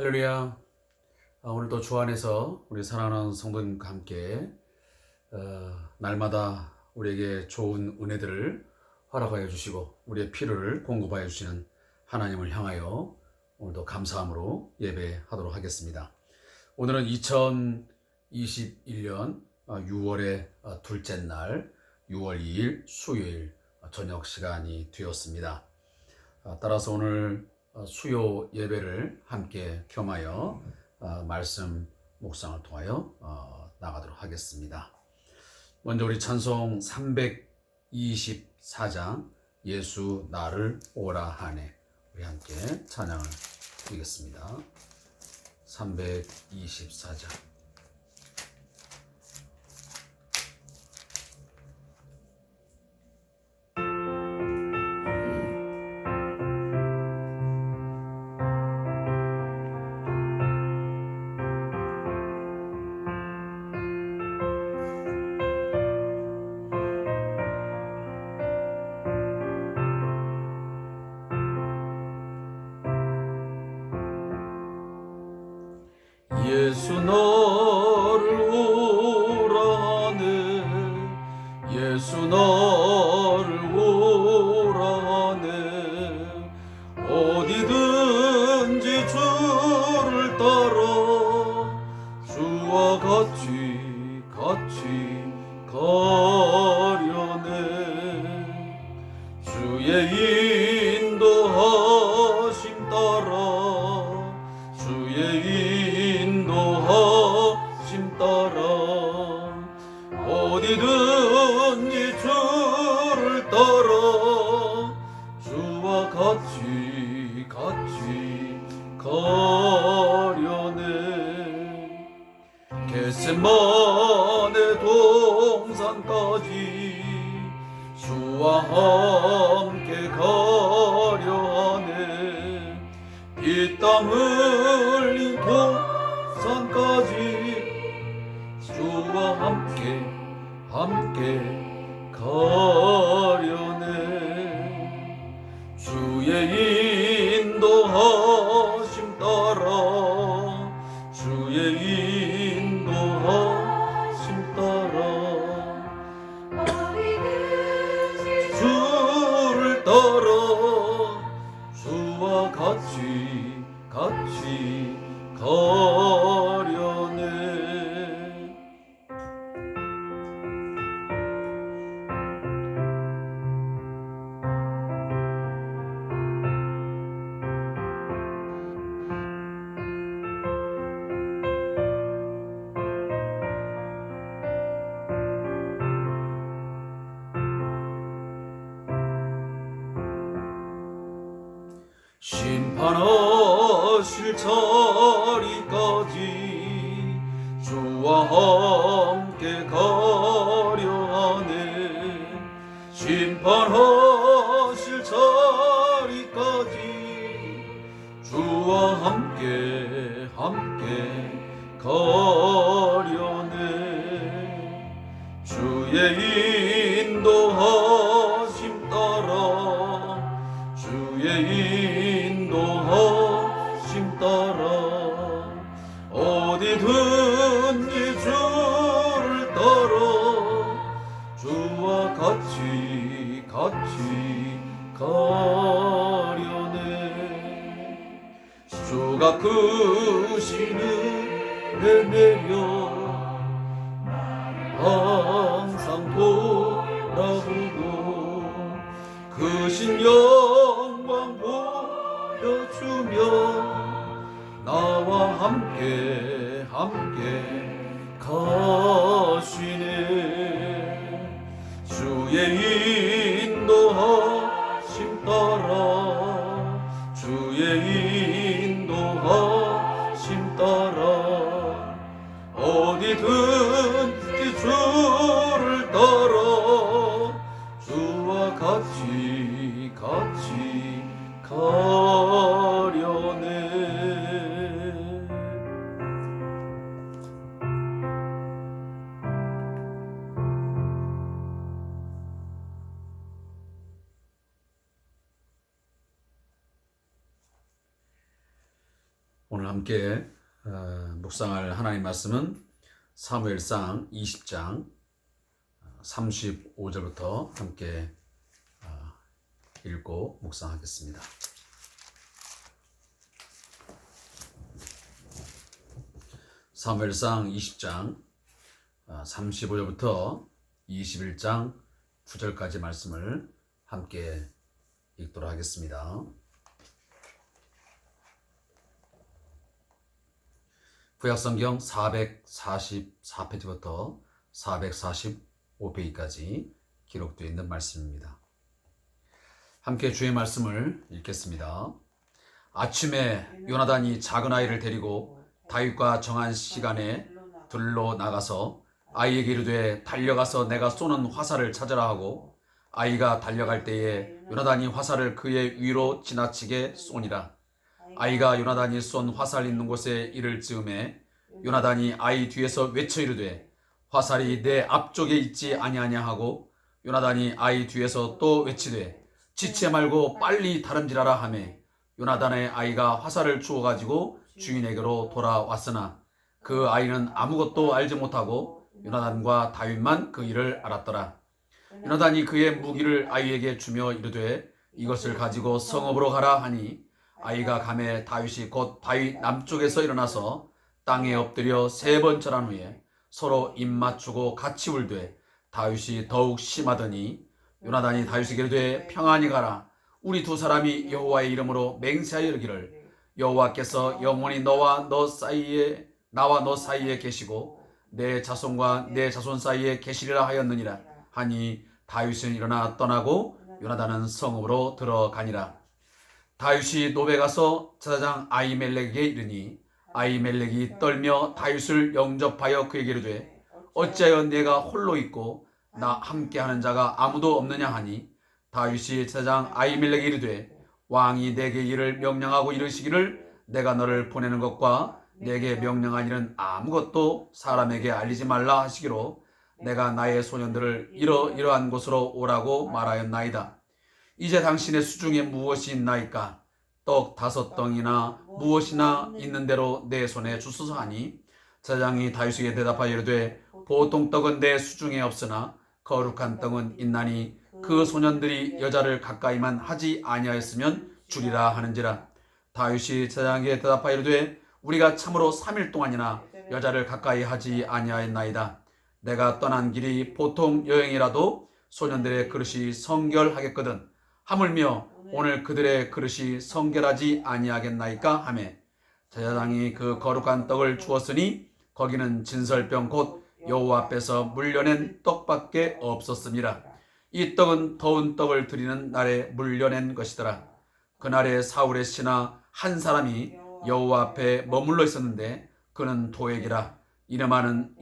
할렐루야. 오늘도 주 안에서 우리 사랑하는 성도님과 함께 날마다 우리에게 좋은 은혜들을 허락하여 주시고 우리의 필요를 공급하여 주시는 하나님을 향하여 오늘도 감사함으로 예배하도록 하겠습니다. 오늘은 2021년 6월의 둘째 날 6월 2일 수요일 저녁 시간이 되었습니다. 따라서 오늘 수요 예배를 함께 겸하여 말씀 묵상을 통하여 나가도록 하겠습니다. 먼저 우리 찬송 324장 예수 나를 오라 하네, 우리 함께 찬양을 드리겠습니다. 324장. 예수 너를 오라 하네, 예수 너를 오라 하네. 어디든지 주를 따라 주와 같이 가려네. 주의 인도하심 따라 주의 인도하심 따라 어디든지 주를 따라 주와 같이 가려네. 겟세마네 동산까지 주와 함께 가려하네. 피땀 흘린 동산까지 주와 함께 가려네. 주의 인도하심 따라 주의 인도하심 따라 주를 따라 주와 같이 가려네. 심판하실 자리까지 주와 함께 가려하네. 심판하실 자리까지 주와 함께 가려네. 주의 인도하심 따라 주의 인도하심 따라 어디든지 주를 따라 주와 같이 가려네. 주가 크신 은혜 내려 항상 돌아보고 크신 영광 보여주며 나와 함께 가시네. 주의 인도하심 따라 주의 인도하심 따라 어디든지 주를 따라 주와 같이 가려네. 오늘 함께 묵상할 하나님 말씀은 사무엘상 20장 35절부터 함께 읽고 묵상하겠습니다. 사무엘상 20장 35절부터 21장 9절까지 말씀을 함께 읽도록 하겠습니다. 구약성경 444페이지부터 445페이지까지 기록되어 있는 말씀입니다. 함께 주의 말씀을 읽겠습니다. 아침에 요나단이 작은 아이를 데리고 다윗과 정한 시간에 들로 나가서 아이에게 이르되 달려가서 내가 쏘는 화살을 찾으라 하고 아이가 달려갈 때에 요나단이 화살을 그의 위로 지나치게 쏘니라. 아이가 요나단이 쏜 화살 있는 곳에 이를 즈음에 요나단이 아이 뒤에서 외쳐 이르되 화살이 내 앞쪽에 있지 아니하냐 하고 요나단이 아이 뒤에서 또 외치되 지체 말고 빨리 다름질하라 하매 요나단의 아이가 화살을 주워 가지고 주인에게로 돌아왔으나 그 아이는 아무것도 알지 못하고 요나단과 다윗만 그 일을 알았더라. 요나단이 그의 무기를 아이에게 주며 이르되 이것을 가지고 성읍으로 가라 하니 아이가 가매 다윗이 곧 다윗 남쪽에서 일어나서 땅에 엎드려 3번 절한 후에 서로 입 맞추고 같이 울되 다윗이 더욱 심하더니 요나단이 다윗에게 이르되 평안히 가라. 우리 두 사람이 여호와의 이름으로 맹세하여 이르기를 여호와께서 영원히 나와 너 사이에 계시고 내 자손과 내 자손 사이에 계시리라 하였느니라 하니 다윗은 일어나 떠나고 요나단은 성읍으로 들어가니라. 다윗이 노베 가서 제사장 아히멜렉에게 이르니 아히멜렉이 떨며 다윗을 영접하여 그에게 이르되 어찌하여 내가 홀로 있고 나 함께하는 자가 아무도 없느냐 하니 다윗이 제사장 아히멜렉에게 이르되 왕이 내게 이를 명령하고 이르시기를 내가 너를 보내는 것과 내게 명령한 일은 아무것도 사람에게 알리지 말라 하시기로 내가 나의 소년들을 이러이러한 곳으로 오라고 말하였나이다. 이제 당신의 수중에 무엇이 있나이까? 떡 5덩이나 무엇이나 있는 대로 내 손에 주소서 하니 제사장이 다윗에게 대답하여 이르되 보통 떡은 내 수중에 없으나 거룩한 떡은 있나니 그 소년들이 여자를 가까이만 하지 아니하였으면 주리라 하는지라. 다윗이 제사장에게 대답하여 이르되 우리가 참으로 3일 동안이나 여자를 가까이 하지 아니하였나이다. 내가 떠난 길이 보통 여행이라도 소년들의 그릇이 성결하겠거든. 하물며 오늘 그들의 그릇이 성결하지 아니하겠나이까 하매 제사장이 그 거룩한 떡을 주었으니 거기는 진설병 곧 여호와 앞에서 물려낸 떡밖에 없었습니다. 이 떡은 더운 떡을 드리는 날에 물려낸 것이더라. 그날에 사울의 신하 한 사람이 여호와 앞에 머물러 있었는데 그는 도액이라 이름하는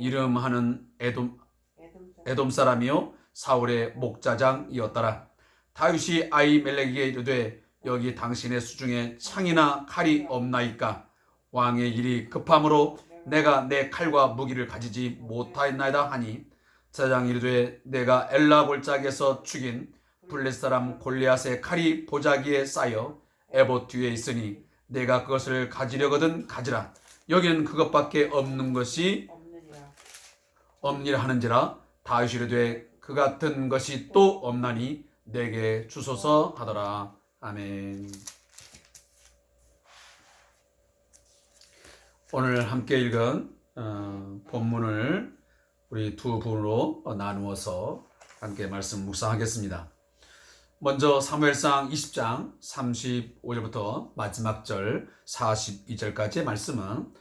에돔 사람이요 사울의 목자장이었더라. 다윗이 아히멜렉에게 이르되 여기 당신의 수중에 창이나 칼이 없나이까? 왕의 일이 급함으로 내가 내 칼과 무기를 가지지 못하였나이다 하니 제사장이 이르되 내가 엘라 골짜기에서 죽인 블레셋 사람 골리앗의 칼이 보자기에 쌓여 에봇 뒤에 있으니 내가 그것을 가지려거든 가지라. 여기는 그것밖에 없는 것이 없니라 하는지라. 다윗이 이르되 그 같은 것이 또 없나니 내게 주소서 하더라. 아멘. 오늘 함께 읽은 본문을 우리 두 부분으로 나누어서 함께 말씀 묵상하겠습니다. 먼저 사무엘상 20장 35절부터 마지막 절 42절까지의 말씀은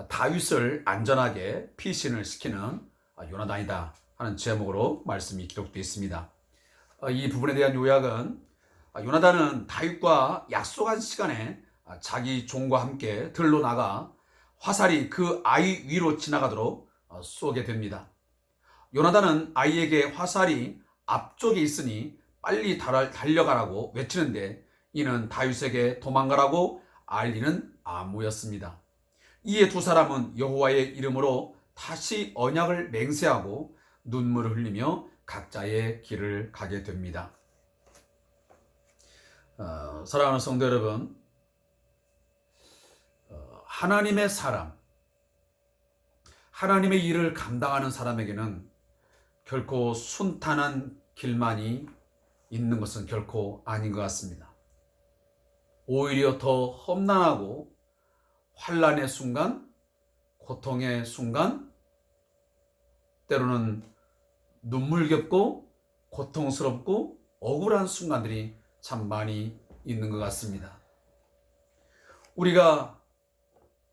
다윗을 안전하게 피신을 시키는 요나단이다 하는 제목으로 말씀이 기록되어 있습니다. 이 부분에 대한 요약은 요나단은 다윗과 약속한 시간에 자기 종과 함께 들로 나가 화살이 그 아이 위로 지나가도록 쏘게 됩니다. 요나단은 아이에게 화살이 앞쪽에 있으니 빨리 달려가라고 외치는데 이는 다윗에게 도망가라고 알리는 암호였습니다. 이에 두 사람은 여호와의 이름으로 다시 언약을 맹세하고 눈물을 흘리며 각자의 길을 가게 됩니다. 사랑하는 성도 여러분, 하나님의 사람, 하나님의 일을 감당하는 사람에게는 결코 순탄한 길만이 있는 것은 결코 아닌 것 같습니다. 오히려 더 험난하고 환난의 순간, 고통의 순간, 때로는 눈물겹고 고통스럽고 억울한 순간들이 참 많이 있는 것 같습니다. 우리가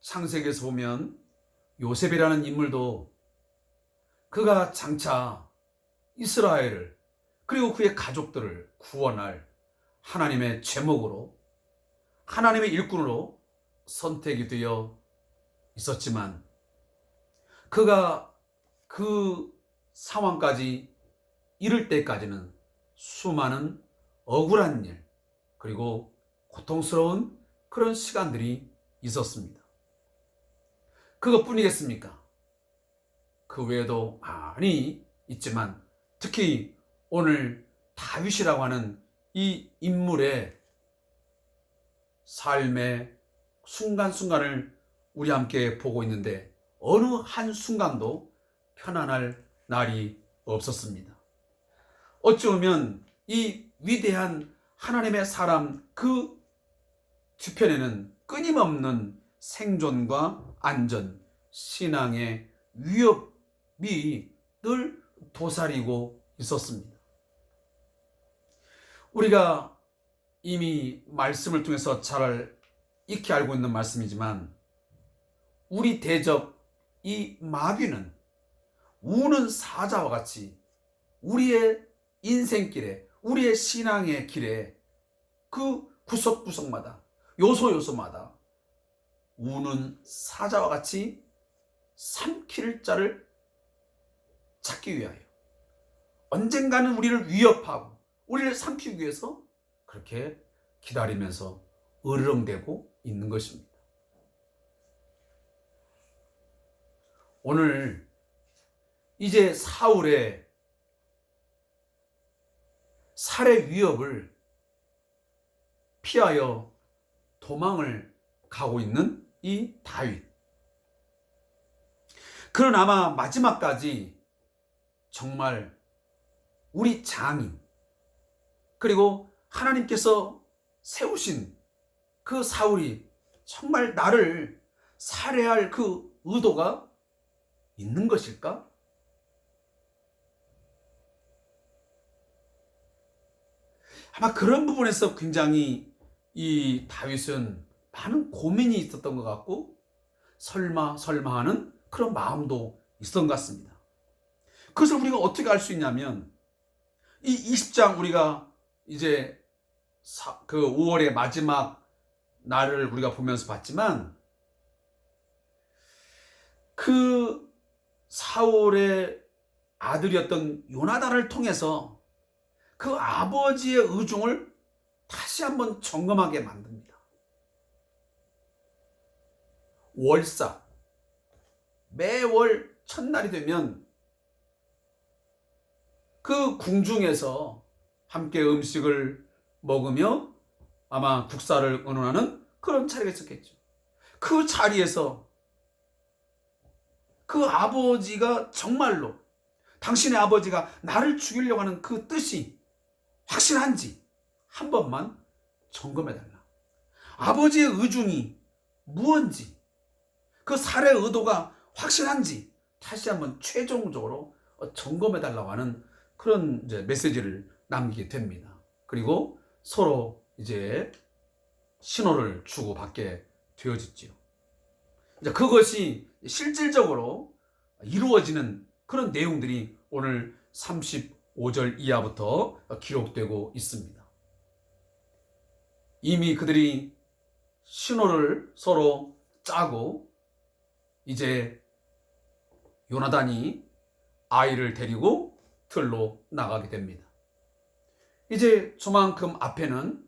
창세기에서 보면 요셉이라는 인물도 그가 장차 이스라엘을 그리고 그의 가족들을 구원할 하나님의 제목으로 하나님의 일꾼으로 선택이 되어 있었지만 그가 그 상황까지 이를 때까지는 수많은 억울한 일 그리고 고통스러운 그런 시간들이 있었습니다. 그것뿐이겠습니까? 그 외에도 많이 있지만 특히 오늘 다윗이라고 하는 이 인물의 삶의 순간순간을 우리 함께 보고 있는데 어느 한순간도 편안할 날이 없었습니다. 어찌 보면 이 위대한 하나님의 사람 그 뒤편에는 끊임없는 생존과 안전, 신앙의 위협이 늘 도사리고 있었습니다. 우리가 이미 말씀을 통해서 잘 익히 알고 있는 말씀이지만 우리 대적 이 마귀는 우는 사자와 같이 우리의 인생길에 우리의 신앙의 길에 그 구석구석마다 요소요소마다 우는 사자와 같이 삼킬 자를 찾기 위하여 언젠가는 우리를 위협하고 우리를 삼키기 위해서 그렇게 기다리면서 으르렁대고 있는 것입니다. 오늘 이제 사울의 살해 위협을 피하여 도망을 가고 있는 이 다윗. 그는 아마 마지막까지 정말 우리 장인 그리고 하나님께서 세우신 그 사울이 정말 나를 살해할 그 의도가 있는 것일까? 아마 그런 부분에서 굉장히 이 다윗은 많은 고민이 있었던 것 같고 설마 하는 그런 마음도 있었던 것 같습니다. 그것을 우리가 어떻게 알 수 있냐면 이 20장 우리가 이제 그 5월의 마지막 날을 우리가 보면서 봤지만 그 사울의 아들이었던 요나단을 통해서 그 아버지의 의중을 다시 한번 점검하게 만듭니다. 월사 매월 첫날이 되면 그 궁중에서 함께 음식을 먹으며 아마 국사를 의논하는 그런 자리가 있었겠죠. 그 자리에서 그 아버지가 정말로 당신의 아버지가 나를 죽이려고 하는 그 뜻이 확실한지 한 번만 점검해달라. 아버지의 의중이 무언지 그 살해 의도가 확실한지 다시 한번 최종적으로 점검해달라고 하는 그런 이제 메시지를 남기게 됩니다. 그리고 서로 이제 신호를 주고받게 되어졌지요. 이제 그것이 실질적으로 이루어지는 그런 내용들이 오늘 35절 이하부터 기록되고 있습니다. 이미 그들이 신호를 서로 짜고 이제 요나단이 아이를 데리고 들로 나가게 됩니다. 이제 저만큼 앞에는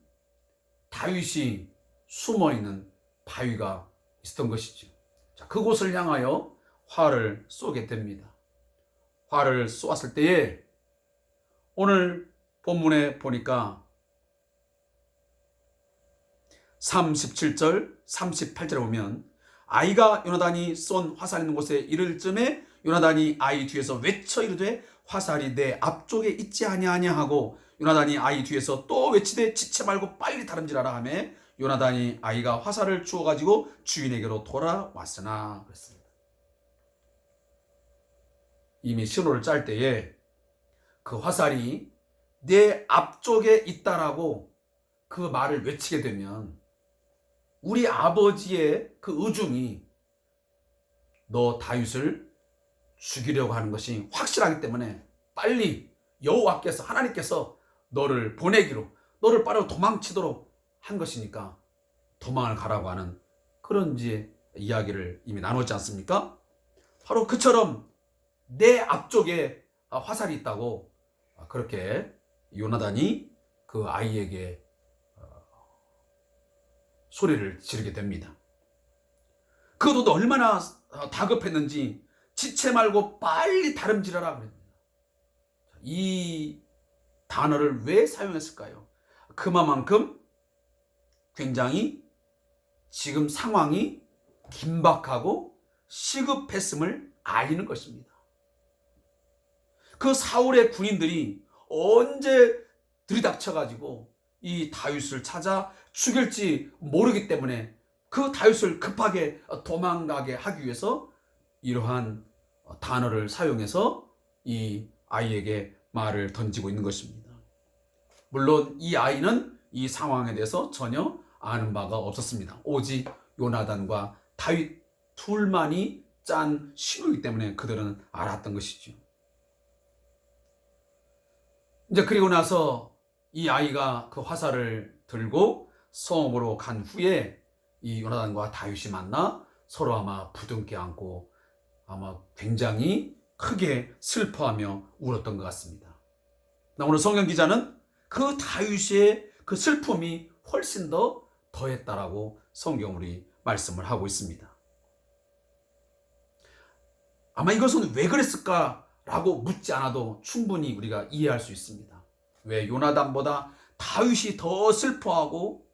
다윗이 숨어있는 바위가 있었던 것이죠. 자, 그곳을 향하여 활을 쏘게 됩니다. 활을 쏘았을 때에 오늘 본문에 보니까 37절, 38절에 보면 아이가 요나단이 쏜 화살 있는 곳에 이를 쯤에 요나단이 아이 뒤에서 외쳐 이르되 화살이 내 앞쪽에 있지 아니하냐 하고 요나단이 아이 뒤에서 또 외치되 지체 말고 빨리 다름질하라 하매 요나단이 아이가 화살을 주워 가지고 주인에게로 돌아왔으나 그랬습니다. 이미 신호를 짤 때에 그 화살이 내 앞쪽에 있다라고 그 말을 외치게 되면 우리 아버지의 그 의중이 너 다윗을 죽이려고 하는 것이 확실하기 때문에 빨리 여호와께서 하나님께서 너를 보내기로 너를 빠르게 도망치도록 한 것이니까 도망을 가라고 하는 그런 이제 이야기를 이미 나눴지 않습니까? 바로 그처럼 내 앞쪽에 화살이 있다고 그렇게 요나단이 그 아이에게 소리를 지르게 됩니다. 그것도 얼마나 다급했는지 지체 말고 빨리 다름질하라 그랬습니다. 이 단어를 왜 사용했을까요? 그만큼 굉장히 지금 상황이 긴박하고 시급했음을 알리는 것입니다. 그 사울의 군인들이 언제 들이닥쳐가지고 이 다윗을 찾아 죽일지 모르기 때문에 그 다윗을 급하게 도망가게 하기 위해서 이러한 단어를 사용해서 이 아이에게 말을 던지고 있는 것입니다. 물론 이 아이는 이 상황에 대해서 전혀 아는 바가 없었습니다. 오직 요나단과 다윗 둘만이 짠 신호이기 때문에 그들은 알았던 것이죠. 이제 그리고 나서 이 아이가 그 화살을 들고 성읍으로 간 후에 이 요나단과 다윗이 만나 서로 아마 부둥켜 안고 아마 굉장히 크게 슬퍼하며 울었던 것 같습니다. 오늘 성경 기자는 그 다윗의 그 슬픔이 훨씬 더 더했다라고 성경으로 말씀을 하고 있습니다. 아마 이것은 왜 그랬을까라고 묻지 않아도 충분히 우리가 이해할 수 있습니다. 왜 요나단보다 다윗이 더 슬퍼하고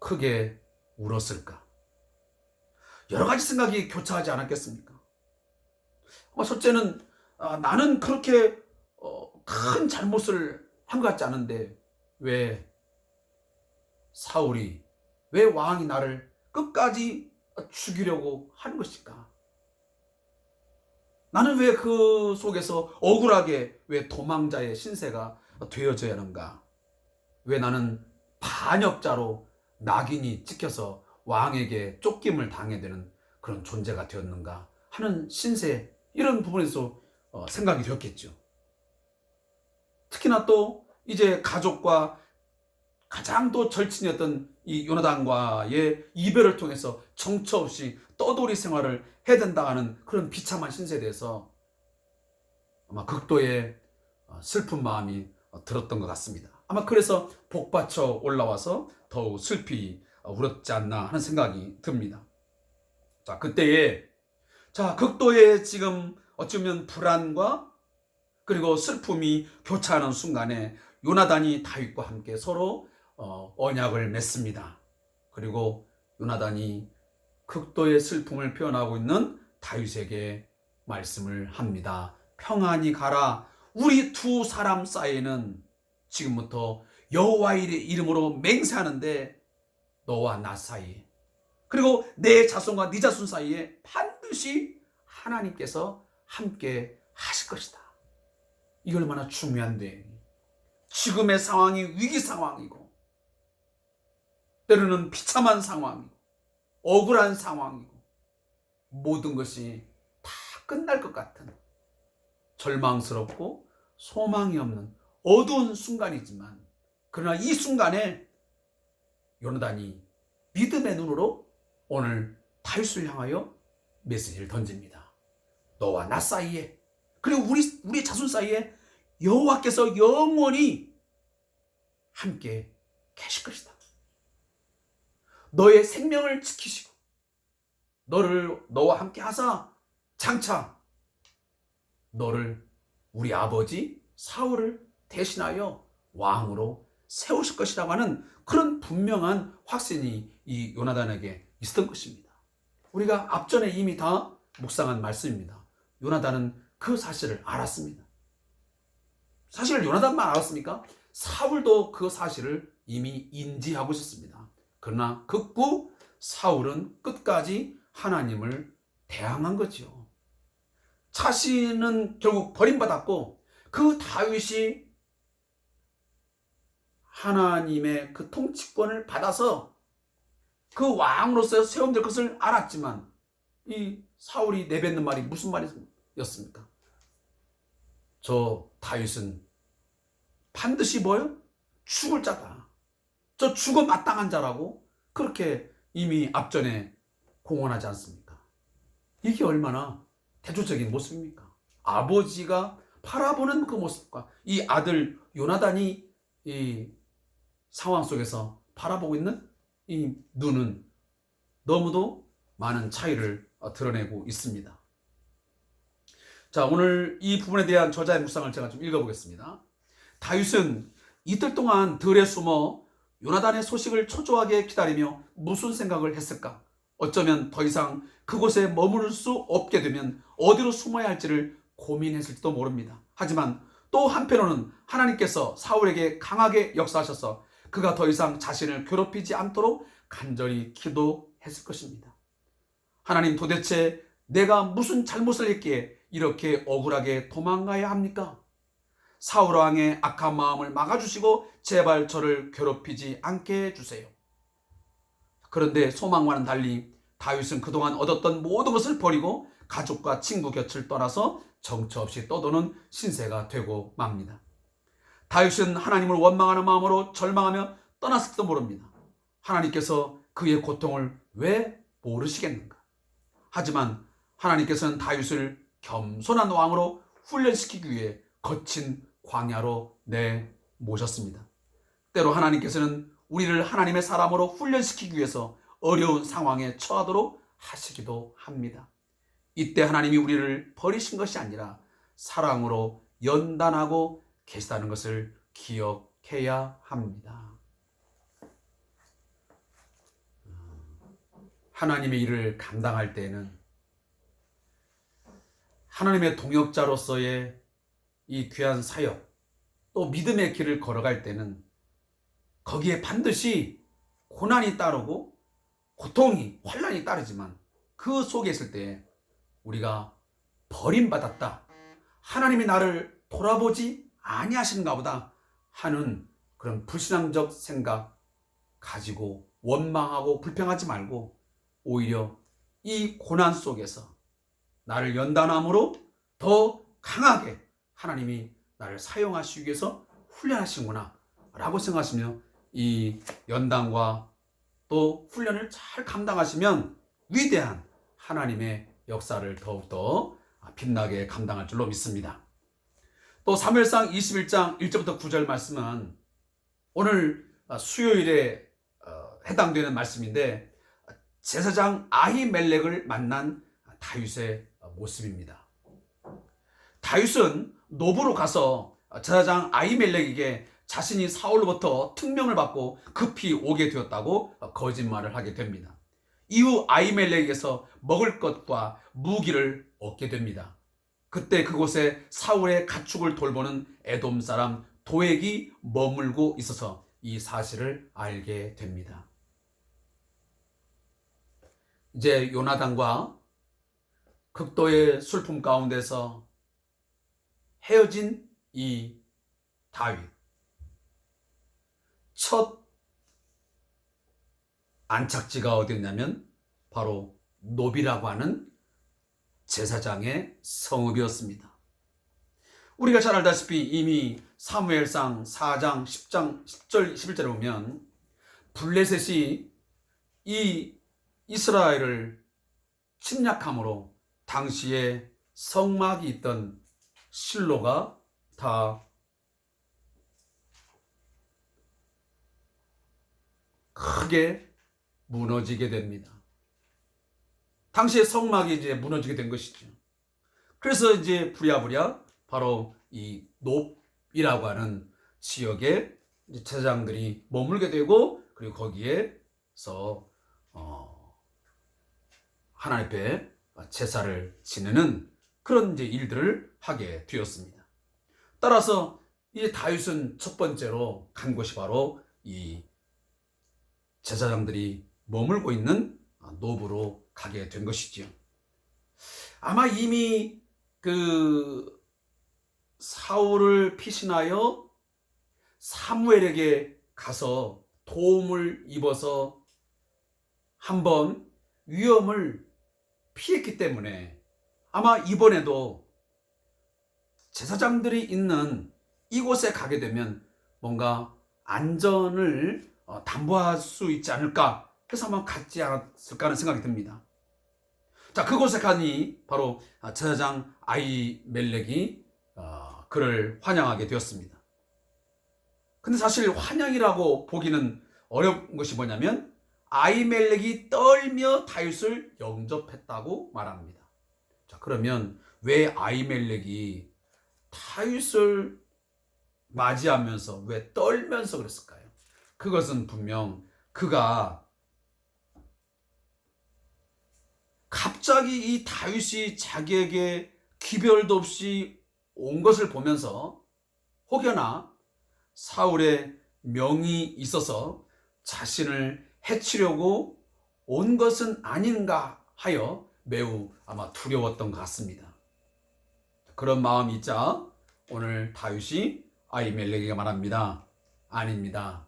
크게 울었을까? 여러 가지 생각이 교차하지 않았겠습니까? 첫째는 나는 그렇게 큰 잘못을 한 것 같지 않은데 왜 사울이, 왜 왕이 나를 끝까지 죽이려고 하는 것일까? 나는 왜 그 속에서 억울하게 왜 도망자의 신세가 되어져야 하는가? 왜 나는 반역자로 낙인이 찍혀서 왕에게 쫓김을 당해야 되는 그런 존재가 되었는가 하는 신세, 이런 부분에서 생각이 되었겠죠. 특히나 또 이제 가족과 가장 또 절친이었던 이 요나단과의 이별을 통해서 정처 없이 떠돌이 생활을 해야 된다는 그런 비참한 신세에 대해서 아마 극도의 슬픈 마음이 들었던 것 같습니다. 아마 그래서 복받쳐 올라와서 더욱 슬피 울었지 않나 하는 생각이 듭니다. 자, 그때에 극도의 지금 어쩌면 불안과 그리고 슬픔이 교차하는 순간에 요나단이 다윗과 함께 서로 언약을 맺습니다. 그리고 요나단이 극도의 슬픔을 표현하고 있는 다윗에게 말씀을 합니다. 평안히 가라. 우리 두 사람 사이에는 지금부터 여호와의 이름으로 맹세하는데 너와 나 사이에, 그리고 내 자손과 네 자손 사이에 반드시 하나님께서 함께 하실 것이다. 이게 얼마나 중요한데, 지금의 상황이 위기 상황이고 때로는 비참한 상황이고 억울한 상황이고 모든 것이 다 끝날 것 같은 절망스럽고 소망이 없는 어두운 순간이지만, 그러나 이 순간에 요나단이 믿음의 눈으로 오늘 다윗을 향하여 메시지를 던집니다. 너와 나 사이에, 그리고 우리 자손 사이에 여호와께서 영원히 함께 계실 것이다. 너의 생명을 지키시고 너와 함께 하사 장차 너를 우리 아버지 사울을 대신하여 왕으로 세우실 것이라고 하는 그런 분명한 확신이 이 요나단에게 있었던 것입니다. 우리가 앞전에 이미 다 묵상한 말씀입니다. 요나단은 그 사실을 알았습니다. 사실 요나단만 알았습니까? 사울도 그 사실을 이미 인지하고 있었습니다. 그러나 극구 사울은 끝까지 하나님을 대항한 거죠. 자신은 결국 버림받았고 그 다윗이 하나님의 그 통치권을 받아서 그 왕으로서 세움될 것을 알았지만 이 사울이 내뱉는 말이 무슨 말이었습니까? 저 다윗은 반드시 뭐요? 죽을 자다. 저 죽어 마땅한 자라고 그렇게 이미 앞전에 공언하지 않습니까? 이게 얼마나 대조적인 모습입니까? 아버지가 바라보는 그 모습과 이 아들 요나단이 이 상황 속에서 바라보고 있는 이 눈은 너무도 많은 차이를 드러내고 있습니다. 자, 오늘 이 부분에 대한 저자의 묵상을 제가 좀 읽어보겠습니다. 다윗은 이틀 동안 들에 숨어 요나단의 소식을 초조하게 기다리며 무슨 생각을 했을까? 어쩌면 더 이상 그곳에 머무를 수 없게 되면 어디로 숨어야 할지를 고민했을지도 모릅니다. 하지만 또 한편으로는 하나님께서 사울에게 강하게 역사하셔서 그가 더 이상 자신을 괴롭히지 않도록 간절히 기도했을 것입니다. 하나님, 도대체 내가 무슨 잘못을 했기에 이렇게 억울하게 도망가야 합니까? 사울 왕의 악한 마음을 막아주시고 제발 저를 괴롭히지 않게 해주세요. 그런데 소망과는 달리 다윗은 그동안 얻었던 모든 것을 버리고 가족과 친구 곁을 떠나서 정처 없이 떠도는 신세가 되고 맙니다. 다윗은 하나님을 원망하는 마음으로 절망하며 떠났을지도 모릅니다. 하나님께서 그의 고통을 왜 모르시겠는가? 하지만 하나님께서는 다윗을 겸손한 왕으로 훈련시키기 위해 거친 광야로 내모셨습니다. 때로 하나님께서는 우리를 하나님의 사람으로 훈련시키기 위해서 어려운 상황에 처하도록 하시기도 합니다. 이때 하나님이 우리를 버리신 것이 아니라 사랑으로 연단하고 계시다는 것을 기억해야 합니다. 하나님의 일을 감당할 때에는 하나님의 동역자로서의 이 귀한 사역, 또 믿음의 길을 걸어갈 때는 거기에 반드시 고난이 따르고 고통이, 환난이 따르지만 그 속에 있을 때 우리가 버림받았다, 하나님이 나를 돌아보지 아니하시는가 보다 하는 그런 불신앙적 생각 가지고 원망하고 불평하지 말고 오히려 이 고난 속에서 나를 연단함으로 더 강하게 하나님이 나를 사용하시기 위해서 훈련하시는구나 라고 생각하시며 이 연단과 또 훈련을 잘 감당하시면 위대한 하나님의 역사를 더욱더 빛나게 감당할 줄로 믿습니다. 또 사무엘상 21장 1절부터 9절 말씀은 오늘 수요일에 해당되는 말씀인데 제사장 아히멜렉을 만난 다윗의 모습입니다. 다윗은 노브로 가서 제사장 아히멜렉에게 자신이 사울로부터 특명을 받고 급히 오게 되었다고 거짓말을 하게 됩니다. 이후 아히멜렉에게서 먹을 것과 무기를 얻게 됩니다. 그때 그곳에 사울의 가축을 돌보는 에돔 사람 도액이 머물고 있어서 이 사실을 알게 됩니다. 이제 요나단과 극도의 슬픔 가운데서 헤어진 이 다윗, 첫 안착지가 어디였냐면 바로 노비라고 하는 제사장의 성읍이었습니다. 우리가 잘 알다시피 이미 사무엘상 4장 10장 10절 11절에 보면 블레셋이 이 이스라엘을 침략함으로 당시에 성막이 있던 실로가 다 크게 무너지게 됩니다. 당시에 성막이 이제 무너지게 된 것이죠. 그래서 이제 부랴부랴 바로 이 놉이라고 하는 지역에 제사장들이 머물게 되고 그리고 거기에서 하나님 앞에 제사를 지내는 그런 이제 일들을 하게 되었습니다. 따라서 이 다윗은 첫 번째로 간 곳이 바로 이 제사장들이 머물고 있는 노브로 가게 된 것이지요. 아마 이미 그 사울을 피신하여 사무엘에게 가서 도움을 입어서 한번 위험을 피했기 때문에 아마 이번에도 제사장들이 있는 이곳에 가게 되면 뭔가 안전을 담보할 수 있지 않을까 해서 아마 갔지 않았을까 하는 생각이 듭니다. 자, 그곳에 가니 바로 제사장 아히멜렉이 그를 환영하게 되었습니다. 근데 사실 환영이라고 보기는 어려운 것이 뭐냐면 아히멜렉이 떨며 다윗을 영접했다고 말합니다. 자, 그러면 왜 아히멜렉이 다윗을 맞이하면서 왜 떨면서 그랬을까요? 그것은 분명 그가 갑자기 이 다윗이 자기에게 기별도 없이 온 것을 보면서 혹여나 사울의 명이 있어서 자신을 해치려고 온 것은 아닌가 하여 매우 아마 두려웠던 것 같습니다. 그런 마음이 있자 오늘 다윗이 아히멜렉에게 말합니다. 아닙니다.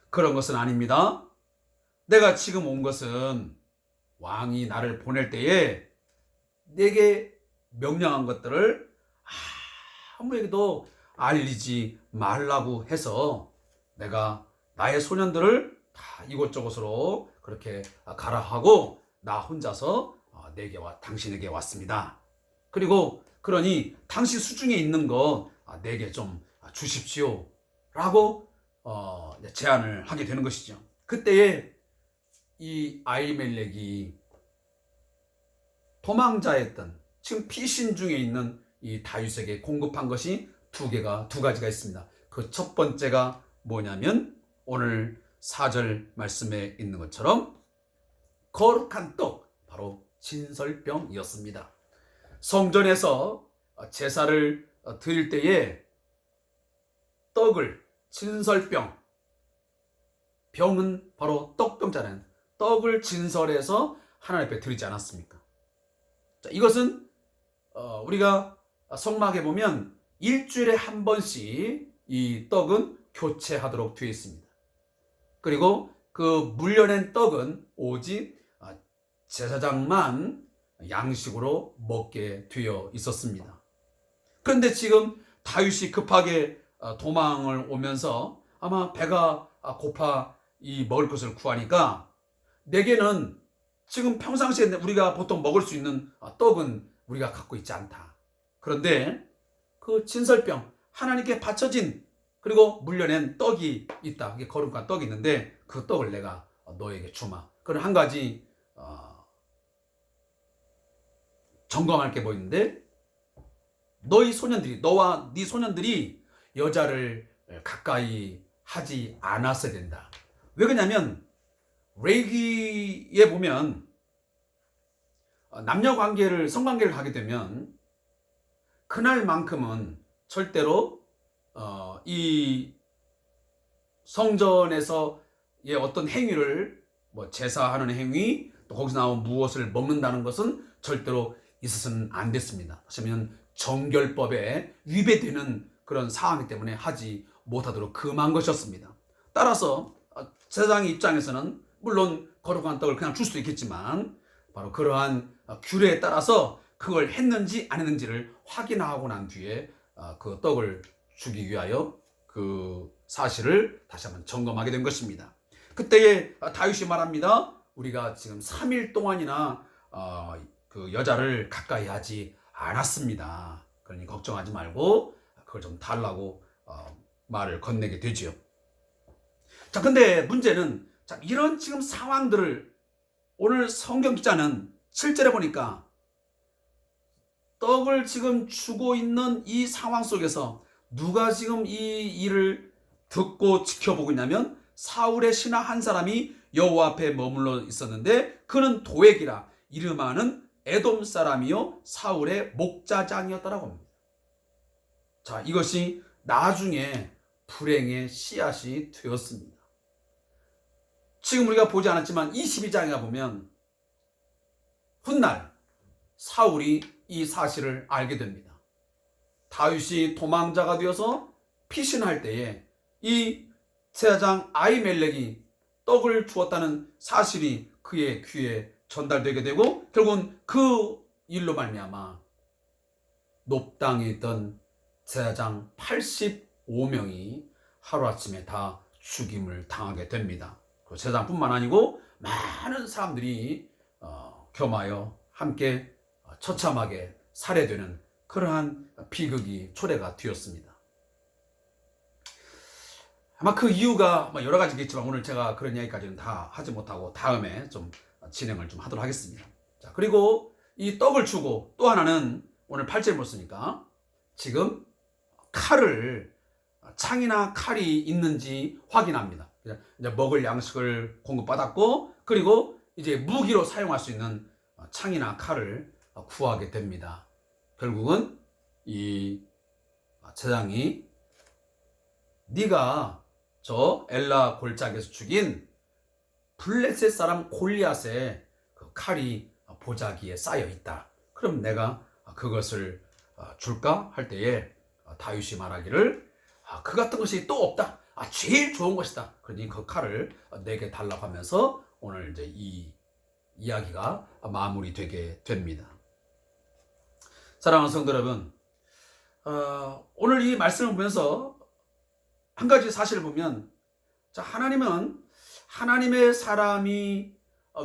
그런 것은 아닙니다. 내가 지금 온 것은 왕이 나를 보낼 때에 내게 명령한 것들을 아무에게도 알리지 말라고 해서 내가 나의 소년들을 다 이곳저곳으로 그렇게 가라 하고 나 혼자서 당신에게 왔습니다. 그리고 그러니 당신 수중에 있는 거 내게 좀 주십시오 라고 제안을 하게 되는 것이죠. 그때에 이 아히멜렉이 도망자였던 지금 피신 중에 있는 이 다윗에게 공급한 것이 두 가지가 있습니다. 그 첫 번째가 뭐냐면 오늘 4절 말씀에 있는 것처럼 거룩한 떡, 바로 진설병이었습니다. 성전에서 제사를 드릴 때에 떡을 진설병, 병은 바로 떡병자는 떡을 진설해서 하나님 앞에 드리지 않았습니까? 자, 이것은 우리가 성막에 보면 일주일에 한 번씩 이 떡은 교체하도록 되어 있습니다. 그리고 그 물려낸 떡은 오직 제사장만 양식으로 먹게 되어 있었습니다. 그런데 지금 다윗이 급하게 도망을 오면서 아마 배가 고파 이 먹을 것을 구하니까 내게는 지금 평상시에 우리가 보통 먹을 수 있는 떡은 우리가 갖고 있지 않다. 그런데 그 진설병, 하나님께 바쳐진 그리고 물려낸 떡이 있다. 이게 거룩한 떡이 있는데 그 떡을 내가 너에게 주마. 그런 한 가지 점검할 게 보이는데 너희 소년들이, 너와 네 소년들이 여자를 가까이 하지 않았어야 된다. 왜 그러냐면 레위기에 보면 남녀 관계를, 성관계를 하게 되면 그날만큼은 절대로 이 성전에서의 어떤 행위를 제사하는 행위, 또 거기서 나온 무엇을 먹는다는 것은 절대로 있어서는 안 됐습니다. 하시면 정결법에 위배되는 그런 상황이기 때문에 하지 못하도록 금한 것이었습니다. 따라서 제사장의 입장에서는 물론 거룩한 떡을 그냥 줄 수도 있겠지만 바로 그러한 규례에 따라서 그걸 했는지 안 했는지를 확인하고 난 뒤에 그 떡을 주기 위하여 그 사실을 다시 한번 점검하게 된 것입니다. 그때에 다윗이 말합니다. 우리가 지금 3일 동안이나 그 여자를 가까이 하지 않았습니다. 그러니 걱정하지 말고 그걸 좀 달라고 말을 건네게 되지요. 자, 근데 문제는 이런 지금 상황들을 오늘 성경 기자는 7절에 보니까 떡을 지금 주고 있는 이 상황 속에서 누가 지금 이 일을 듣고 지켜보고 있냐면 사울의 신하 한 사람이 여호와 앞에 머물러 있었는데 그는 도액이라 이름하는 에돔 사람이요 사울의 목자장이었다라고 합니다. 자, 이것이 나중에 불행의 씨앗이 되었습니다. 지금 우리가 보지 않았지만 22장에 보면 훗날 사울이 이 사실을 알게 됩니다. 다윗이 도망자가 되어서 피신할 때에 이 제사장 아히멜렉이 떡을 주었다는 사실이 그의 귀에 전달되게 되고 결국은 그 일로 말미암아 높당에 있던 제사장 85명이 하루아침에 다 죽임을 당하게 됩니다. 그 제사장뿐만 아니고 많은 사람들이 겸하여 함께 처참하게 살해되는 그러한 비극이 초래가 되었습니다. 아마 그 이유가 여러 가지겠지만 오늘 제가 그런 이야기까지는 다 하지 못하고 다음에 좀 진행을 좀 하도록 하겠습니다. 자, 그리고 이 떡을 주고 또 하나는 오늘 8절에 보니까 지금 칼을 창이나 칼이 있는지 확인합니다. 이제 먹을 양식을 공급받았고 그리고 이제 무기로 사용할 수 있는 창이나 칼을 구하게 됩니다. 결국은 이 제사장이 네가 저 엘라 골짜기에서 죽인 블레셋 사람 골리앗의 그 칼이 보자기에 쌓여 있다. 그럼 내가 그것을 줄까? 할 때에 다윗이 말하기를 그 같은 것이 또 없다. 제일 좋은 것이다. 그러니 그 칼을 내게 달라고 하면서 오늘 이제 이 이야기가 마무리되게 됩니다. 사랑하는 성도 여러분, 오늘 이 말씀을 보면서 한 가지 사실을 보면, 자, 하나님은 하나님의 사람이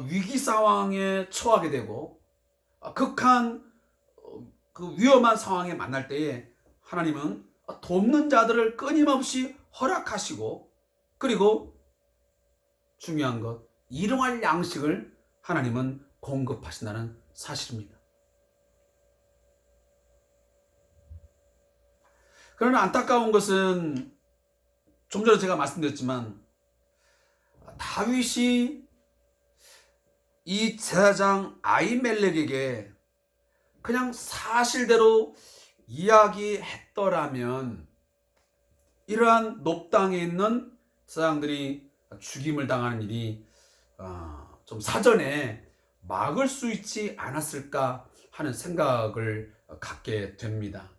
위기 상황에 처하게 되고 극한 그 위험한 상황에 만날 때에 하나님은 돕는 자들을 끊임없이 허락하시고 그리고 중요한 것, 일용할 양식을 하나님은 공급하신다는 사실입니다. 그러나 안타까운 것은 좀 전에 제가 말씀드렸지만 다윗이 이 제사장 아히멜렉에게 그냥 사실대로 이야기했더라면 이러한 높당에 있는 제사장들이 죽임을 당하는 일이 좀 사전에 막을 수 있지 않았을까 하는 생각을 갖게 됩니다.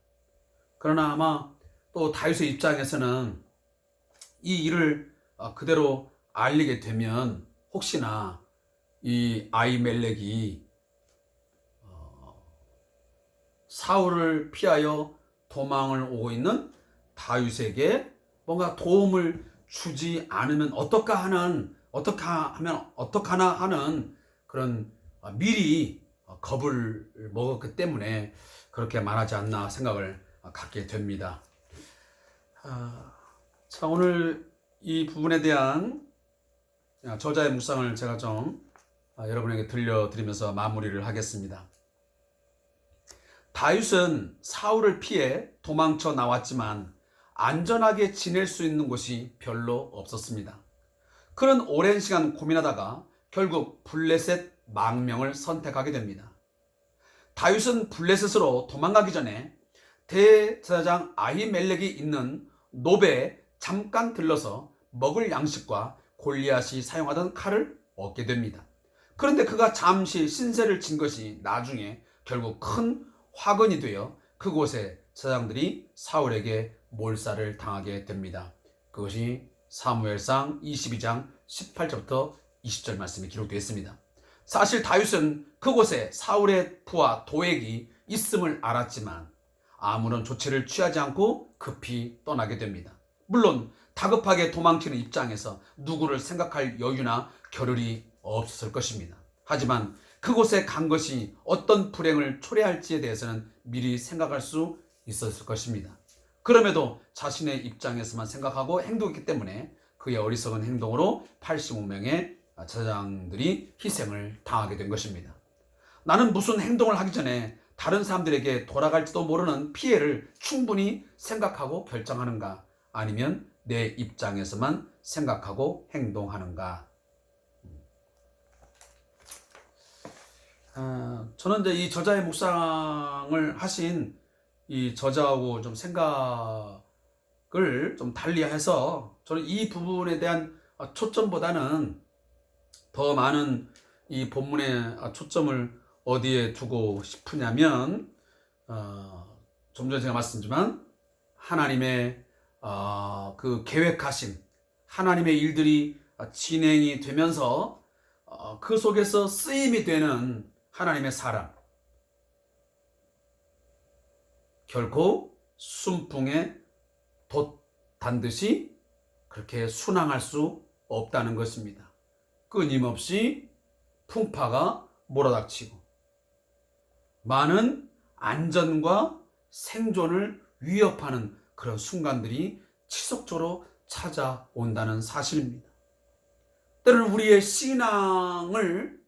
그러나 아마 또 다윗의 입장에서는 이 일을 그대로 알리게 되면 혹시나 이 아히멜렉이 사울을 피하여 도망을 오고 있는 다윗에게 뭔가 도움을 주지 않으면 어떡하나 하는 그런 미리 겁을 먹었기 때문에 그렇게 말하지 않나 생각을 갖게 됩니다. 자, 오늘 이 부분에 대한 저자의 묵상을 제가 좀 여러분에게 들려드리면서 마무리를 하겠습니다. 다윗은 사울을 피해 도망쳐 나왔지만 안전하게 지낼 수 있는 곳이 별로 없었습니다. 그런 오랜 시간 고민하다가 결국 블레셋 망명을 선택하게 됩니다. 다윗은 블레셋으로 도망가기 전에 대제사장 아히멜렉이 있는 노베에 잠깐 들러서 먹을 양식과 골리앗이 사용하던 칼을 얻게 됩니다. 그런데 그가 잠시 신세를 진 것이 나중에 결국 큰 화근이 되어 그곳에 제사장들이 사울에게 몰살을 당하게 됩니다. 그것이 사무엘상 22장 18절부터 20절 말씀이 기록되어 있습니다. 사실 다윗은 그곳에 사울의 부하 도액이 있음을 알았지만 아무런 조치를 취하지 않고 급히 떠나게 됩니다. 물론 다급하게 도망치는 입장에서 누구를 생각할 여유나 겨를이 없었을 것입니다. 하지만 그곳에 간 것이 어떤 불행을 초래할지에 대해서는 미리 생각할 수 있었을 것입니다. 그럼에도 자신의 입장에서만 생각하고 행동했기 때문에 그의 어리석은 행동으로 85명의 제사장들이 희생을 당하게 된 것입니다. 나는 무슨 행동을 하기 전에 다른 사람들에게 돌아갈지도 모르는 피해를 충분히 생각하고 결정하는가, 아니면 내 입장에서만 생각하고 행동하는가. 저는 이제 이 저자의 묵상을 하신 이 저자하고 좀 생각을 좀 달리해서 저는 이 부분에 대한 초점보다는 더 많은 이 본문의 초점을 어디에 두고 싶으냐면 좀 전에 제가 말씀드렸지만 하나님의 그 계획하신 하나님의 일들이 진행이 되면서 그 속에서 쓰임이 되는 하나님의 사람, 결코 순풍에 돛단 듯이 그렇게 순항할 수 없다는 것입니다. 끊임없이 풍파가 몰아닥치고 많은 안전과 생존을 위협하는 그런 순간들이 지속적으로 찾아온다는 사실입니다. 때로는 우리의 신앙을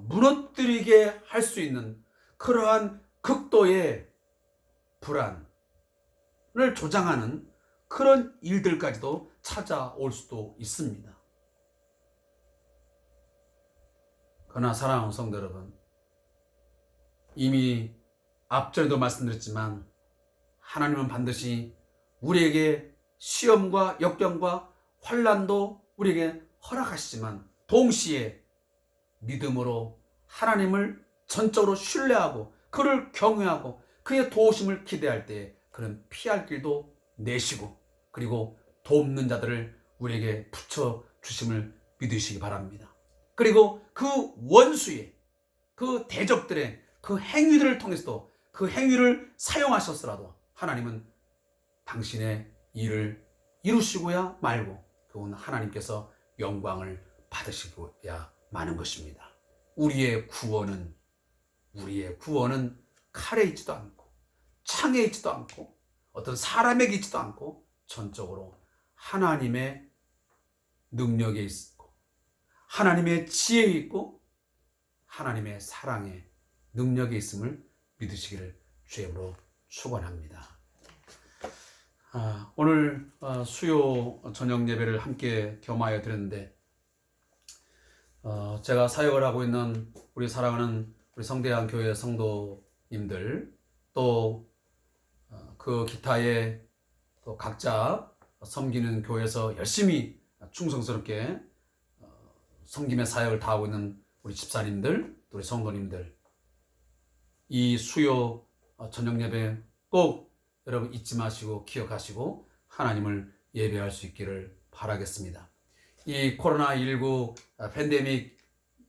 무너뜨리게 할 수 있는 그러한 극도의 불안을 조장하는 그런 일들까지도 찾아올 수도 있습니다. 그러나 사랑하는 성도 여러분, 이미 앞전에도 말씀드렸지만 하나님은 반드시 우리에게 시험과 역경과 환난도 우리에게 허락하시지만 동시에 믿음으로 하나님을 전적으로 신뢰하고 그를 경외하고 그의 도우심을 기대할 때 그는 피할 길도 내시고 그리고 돕는 자들을 우리에게 붙여주심을 믿으시기 바랍니다. 그리고 그 원수의 그 대적들의 그 행위들을 통해서도 그 행위를 사용하셨더라도 하나님은 당신의 일을 이루시고야 말고 그건 하나님께서 영광을 받으시고야 마는 것입니다. 우리의 구원은 칼에 있지도 않고 창에 있지도 않고 어떤 사람에게 있지도 않고 전적으로 하나님의 능력에 있고 하나님의 지혜에 있고 하나님의 사랑의 능력에 있음을 믿으시기를 주의 이름으로 축원합니다. 오늘 수요 저녁 예배를 함께 겸하여 드렸는데 제가 사역을 하고 있는 우리 사랑하는 우리 성대한 교회 성도님들 또 그 기타에 또 각자 섬기는 교회에서 열심히 충성스럽게 섬김의 사역을 다하고 있는 우리 집사님들 또 우리 성도님들 이 수요 저녁 예배 꼭 여러분 잊지 마시고 기억하시고 하나님을 예배할 수 있기를 바라겠습니다. 이 코로나19 팬데믹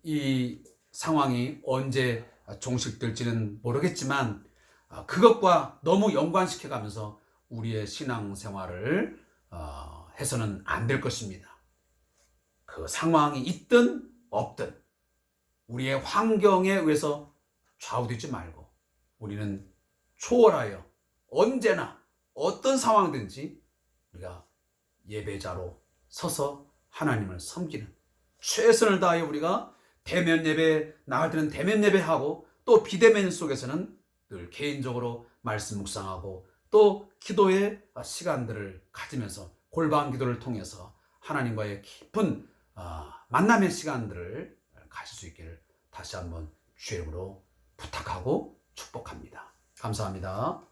이 상황이 언제 종식될지는 모르겠지만 그것과 너무 연관시켜가면서 우리의 신앙생활을 해서는 안 될 것입니다. 그 상황이 있든 없든 우리의 환경에 의해서 좌우되지 말고 우리는 초월하여 언제나 어떤 상황든지 우리가 예배자로 서서 하나님을 섬기는 최선을 다하여 우리가 대면 예배 나갈 때는 대면 예배하고 또 비대면 속에서는 늘 개인적으로 말씀 묵상하고 또 기도의 시간들을 가지면서 골방 기도를 통해서 하나님과의 깊은 만남의 시간들을 가질 수 있기를 다시 한번 주의 이름으로 부탁하고 축복합니다. 감사합니다.